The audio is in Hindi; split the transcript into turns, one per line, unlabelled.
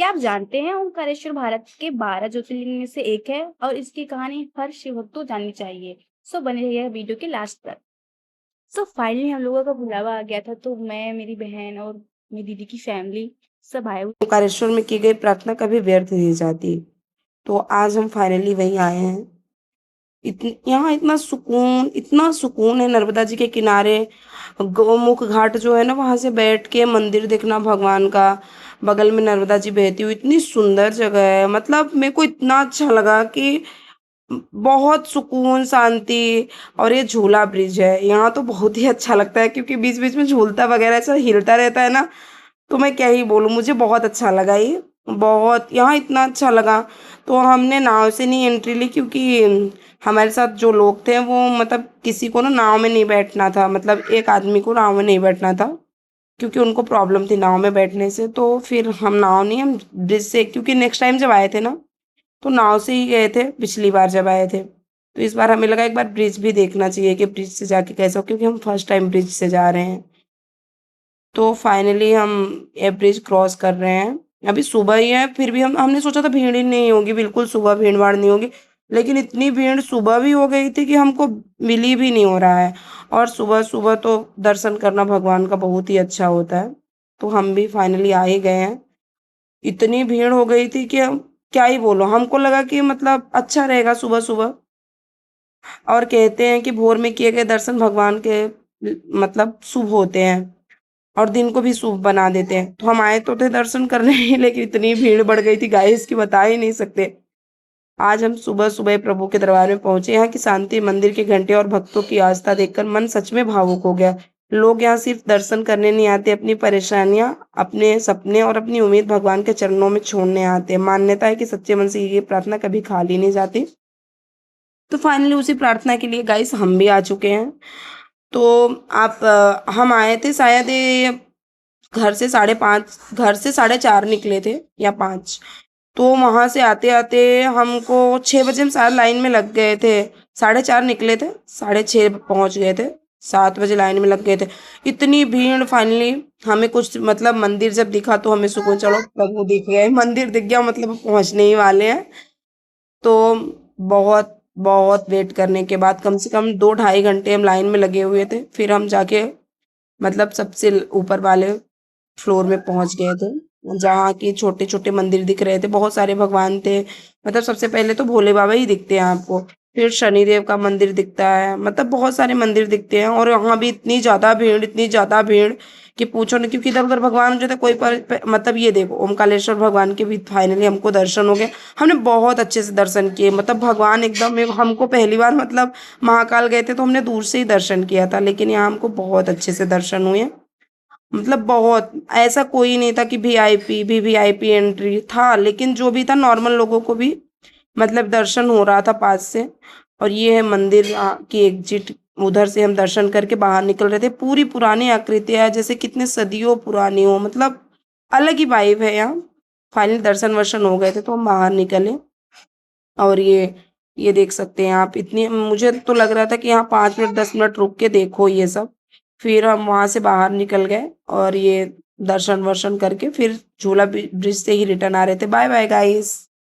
क्या आप जानते हैं ओंकारेश्वर भारत के 12 ज्योतिर्लिंग में से एक है और इसकी कहानी हर शिव भक्त को जाननी चाहिए। सो बने रहिए वीडियो के लास्ट तक। सो फाइनली हम लोगों का बुलावा आ गया था तो मैं, मेरी बहन और मेरी दीदी की फैमिली सब आए हुए।
ओंकारेश्वर में की गई प्रार्थना कभी व्यर्थ नहीं जाती। तो आज हम फाइनली वहीं आए हैं। यहाँ इतना सुकून है नर्मदा जी के किनारे। गौमुख घाट जो है ना, वहां से बैठ के मंदिर देखना भगवान का, बगल में नर्मदा जी बहती हुई, इतनी सुंदर जगह है। मतलब मेरे को इतना अच्छा लगा कि बहुत सुकून, शांति। और ये झूला ब्रिज है, यहाँ तो बहुत ही अच्छा लगता है क्योंकि बीच बीच में झूलता वगैरह ऐसा हिलता रहता है ना। तो मैं क्या ही बोलूँ, मुझे बहुत अच्छा लगा ये। बहुत यहाँ इतना अच्छा लगा। तो हमने नाव से नहीं एंट्री ली क्योंकि हमारे साथ जो लोग थे वो, मतलब किसी को ना नाव में नहीं बैठना था, मतलब एक आदमी को नाव में नहीं बैठना था क्योंकि उनको प्रॉब्लम थी नाव में बैठने से। तो फिर हम ब्रिज से, क्योंकि नेक्स्ट टाइम जब आए थे ना तो नाव से ही गए थे पिछली बार जब आए थे। तो इस बार हमें लगा एक बार ब्रिज भी देखना चाहिए कि ब्रिज से जाके कैसा हो, क्योंकि हम फर्स्ट टाइम ब्रिज से जा रहे हैं। तो फाइनली हम ये ब्रिज क्रॉस कर रहे हैं। अभी सुबह ही है, फिर भी हमने सोचा था भीड़ ही नहीं होगी, बिल्कुल सुबह भीड़ भाड़ नहीं होगी। लेकिन इतनी भीड़ सुबह भी हो गई थी कि हमको बिलीव ही नहीं हो रहा है। और सुबह सुबह तो दर्शन करना भगवान का बहुत ही अच्छा होता है। तो हम भी फाइनली आ ही गए हैं। इतनी भीड़ हो गई थी कि हम क्या ही बोलो, हमको लगा कि मतलब अच्छा रहेगा सुबह सुबह। और कहते हैं कि भोर में किए गए दर्शन भगवान के मतलब शुभ होते हैं और दिन को भी शुभ बना देते हैं। तो हम आए तो थे दर्शन करने ही, लेकिन इतनी भीड़ बढ़ गई थी गाइस की बता ही नहीं सकते। आज हम सुबह सुबह प्रभु के दरबार में पहुंचे। यहाँ की शांति, मंदिर के घंटे और भक्तों की आस्था देखकर मन सच में भावुक हो गया। लोग यहाँ सिर्फ दर्शन करने नहीं आते, अपनी परेशानियां, अपने सपने और अपनी उम्मीद भगवान के चरणों में छोड़ने आते हैं। मान्यता है कि सच्चे मन से ये प्रार्थना कभी खाली नहीं जाती। तो फाइनली उसी प्रार्थना के लिए गाइस हम भी आ चुके हैं। तो हम आए थे शायद ये घर से 4:30 निकले थे या 5। तो वहां से आते आते हमको 6 बजे हम शायद लाइन में लग गए थे। 4:30 निकले थे, 6:30 पहुंच गए थे, 7 बजे लाइन में लग गए थे। इतनी भीड़, फाइनली हमें कुछ मतलब मंदिर जब दिखा तो हमें सुकून, चलो प्रभु दिख गए, मंदिर दिख गया, मतलब पहुंचने ही वाले हैं। तो बहुत बहुत वेट करने के बाद कम से कम 2 ढाई घंटे हम लाइन में लगे हुए थे, फिर हम जाके मतलब सबसे ऊपर वाले फ्लोर में पहुंच गए थे, जहाँ की छोटे छोटे मंदिर दिख रहे थे, बहुत सारे भगवान थे। मतलब सबसे पहले तो भोले बाबा ही दिखते हैं आपको, फिर शनिदेव का मंदिर दिखता है, मतलब बहुत सारे मंदिर दिखते हैं। और यहाँ भी इतनी ज्यादा भीड़ कि पूछो नहीं, क्योंकि इधर उधर भगवान जो थे कोई मतलब ये देखो ओमकालेश्वर भगवान के भी फाइनली हमको दर्शन हो गए। हमने बहुत अच्छे से दर्शन किए, मतलब भगवान एकदम हमको पहली बार, मतलब महाकाल गए थे तो हमने दूर से ही दर्शन किया था, लेकिन यहाँ हमको बहुत अच्छे से दर्शन हुए। मतलब बहुत, ऐसा कोई नहीं था कि वीवीआईपी एंट्री था, लेकिन जो भी था नॉर्मल लोगों को भी मतलब दर्शन हो रहा था पास से। और ये है मंदिर की एग्जिट, उधर से हम दर्शन करके बाहर निकल रहे थे। पूरी पुरानी आकृतियां जैसे कितने सदियों पुरानी हो, मतलब अलग ही वाइब है यहाँ। फाइनली दर्शन वर्शन हो गए थे तो हम बाहर निकले। और ये देख सकते हैं आप, इतनी मुझे तो लग रहा था कि यहाँ 5 मिनट 10 मिनट रुक के देखो ये सब। फिर हम वहां से बाहर निकल गए और ये दर्शन वर्शन करके फिर झूला ब्रिज से ही रिटर्न आ रहे थे। Bye bye guys.